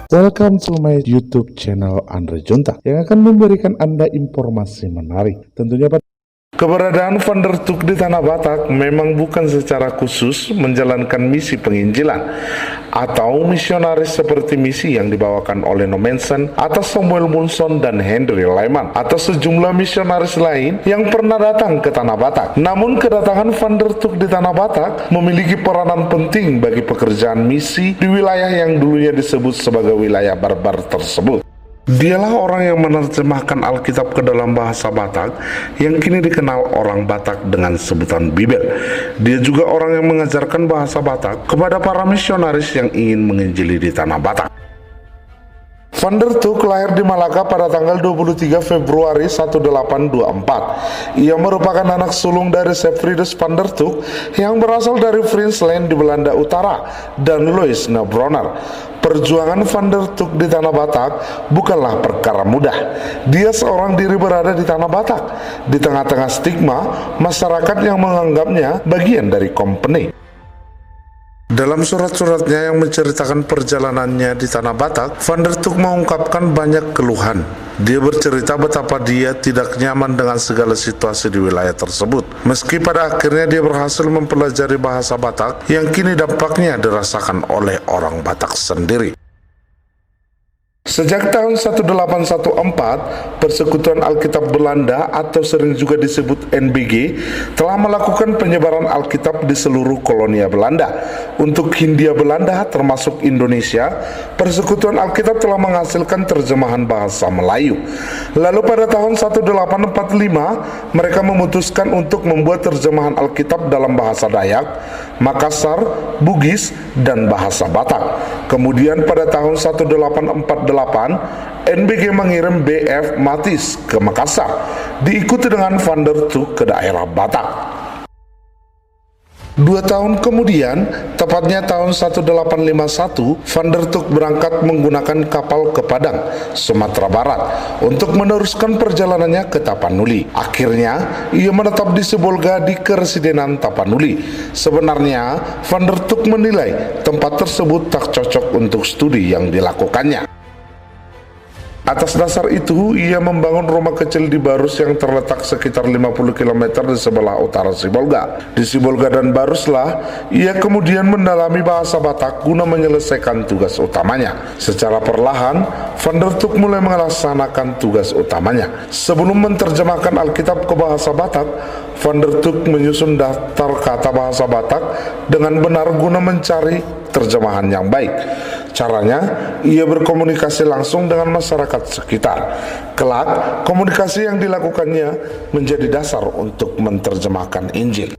Welcome to my YouTube channel Andre Junta yang akan memberikan Anda informasi menarik. Tentunya keberadaan Van der Tuuk di Tanah Batak memang bukan secara khusus menjalankan misi penginjilan atau misionaris seperti misi yang dibawakan oleh Nommensen atas Samuel Munson dan Henry Lyman atau sejumlah misionaris lain yang pernah datang ke Tanah Batak. Namun kedatangan Van der Tuuk di Tanah Batak memiliki peranan penting bagi pekerjaan misi di wilayah yang dulunya disebut sebagai wilayah barbar tersebut. Dialah orang yang menerjemahkan Alkitab ke dalam bahasa Batak yang kini dikenal orang Batak dengan sebutan Bibel. Dia juga orang yang mengajarkan bahasa Batak kepada para misionaris yang ingin menginjili di Tanah Batak. Van der Tuuk lahir di Malaka pada tanggal 23 Februari 1824. Ia merupakan anak sulung dari Sevridus van der Tuuk yang berasal dari Friesland di Belanda Utara dan Louis Nebroner. Perjuangan Van der Tuuk di Tanah Batak bukanlah perkara mudah. Dia seorang diri berada di Tanah Batak, di tengah-tengah stigma masyarakat yang menganggapnya bagian dari company. Dalam surat-suratnya yang menceritakan perjalanannya di Tanah Batak, Van der Tuuk mengungkapkan banyak keluhan. Dia bercerita betapa dia tidak nyaman dengan segala situasi di wilayah tersebut. Meski pada akhirnya dia berhasil mempelajari bahasa Batak yang kini dampaknya dirasakan oleh orang Batak sendiri. Sejak tahun 1814, Persekutuan Alkitab Belanda atau sering juga disebut NBG telah melakukan penyebaran Alkitab di seluruh kolonia Belanda. Untuk Hindia Belanda termasuk Indonesia, Persekutuan Alkitab telah menghasilkan terjemahan bahasa Melayu. Lalu pada tahun 1845, mereka memutuskan untuk membuat terjemahan Alkitab dalam bahasa Dayak, Makassar, Bugis, dan bahasa Batak. Kemudian pada tahun 1848, NBG mengirim B.F. Mathis ke Makassar, diikuti dengan Van der Tuuk ke daerah Batak. 2 tahun kemudian, tepatnya tahun 1851, Van der Tuuk berangkat menggunakan kapal ke Padang, Sumatera Barat, untuk meneruskan perjalanannya ke Tapanuli. Akhirnya, ia menetap di Sibolga di Keresidenan Tapanuli. Sebenarnya, Van der Tuuk menilai tempat tersebut tak cocok untuk studi yang dilakukannya. Atas dasar itu, ia membangun rumah kecil di Barus yang terletak sekitar 50 km di sebelah utara Sibolga. Di Sibolga dan Baruslah, ia kemudian mendalami bahasa Batak guna menyelesaikan tugas utamanya. Secara perlahan, Van der Tuuk mulai melaksanakan tugas utamanya. Sebelum menerjemahkan Alkitab ke bahasa Batak, Van der Tuuk menyusun daftar kata bahasa Batak dengan benar guna mencari terjemahan yang baik. Caranya, ia berkomunikasi langsung dengan masyarakat sekitar. Kelak, komunikasi yang dilakukannya menjadi dasar untuk menerjemahkan Injil.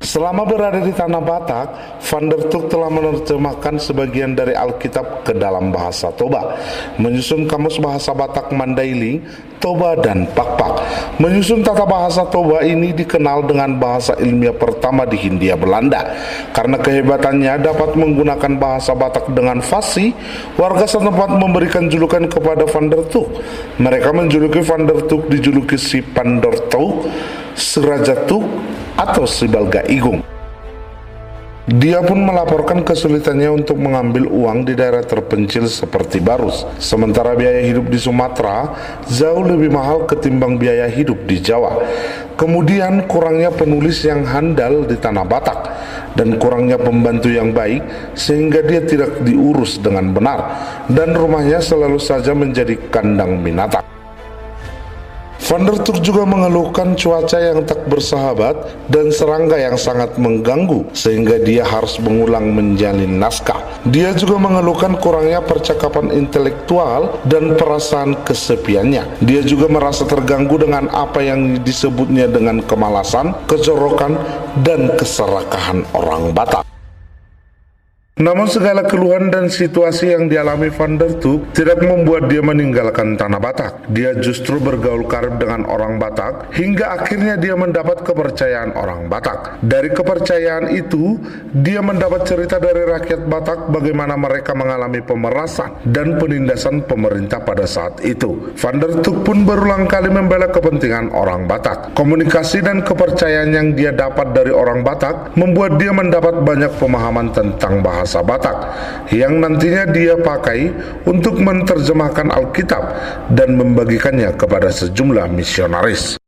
Selama berada di Tanah Batak, Van der Tuuk telah menerjemahkan sebagian dari Alkitab ke dalam bahasa Toba, menyusun kamus bahasa Batak Mandailing, Toba, dan Pakpak. Menyusun tata bahasa Toba ini dikenal dengan bahasa ilmiah pertama di Hindia Belanda. Karena kehebatannya dapat menggunakan bahasa Batak dengan fasih, warga setempat memberikan julukan kepada Van der Tuuk. Mereka menjuluki Van der Tuuk dijuluki si Pandortou, si Raja Tuuk, atau si Balga Igung. Dia pun melaporkan kesulitannya untuk mengambil uang di daerah terpencil seperti Barus, sementara biaya hidup di Sumatera jauh lebih mahal ketimbang biaya hidup di Jawa. Kemudian kurangnya penulis yang handal di Tanah Batak dan kurangnya pembantu yang baik sehingga dia tidak diurus dengan benar dan rumahnya selalu saja menjadi kandang binatang. Van der Tuuk juga mengeluhkan cuaca yang tak bersahabat dan serangga yang sangat mengganggu sehingga dia harus mengulang menjalin naskah. Dia juga mengeluhkan kurangnya percakapan intelektual dan perasaan kesepiannya. Dia juga merasa terganggu dengan apa yang disebutnya dengan kemalasan, kejorokan, dan keserakahan orang Batak. Namun segala keluhan dan situasi yang dialami Van der Tuuk tidak membuat dia meninggalkan Tanah Batak. Dia justru bergaul karib dengan orang Batak hingga akhirnya dia mendapat kepercayaan orang Batak. Dari kepercayaan itu, dia mendapat cerita dari rakyat Batak bagaimana mereka mengalami pemerasan dan penindasan pemerintah pada saat itu. Van der Tuuk pun berulang kali membela kepentingan orang Batak. Komunikasi dan kepercayaan yang dia dapat dari orang Batak membuat dia mendapat banyak pemahaman tentang bahasa bahasa Batak yang nantinya dia pakai untuk menerjemahkan Alkitab dan membagikannya kepada sejumlah misionaris.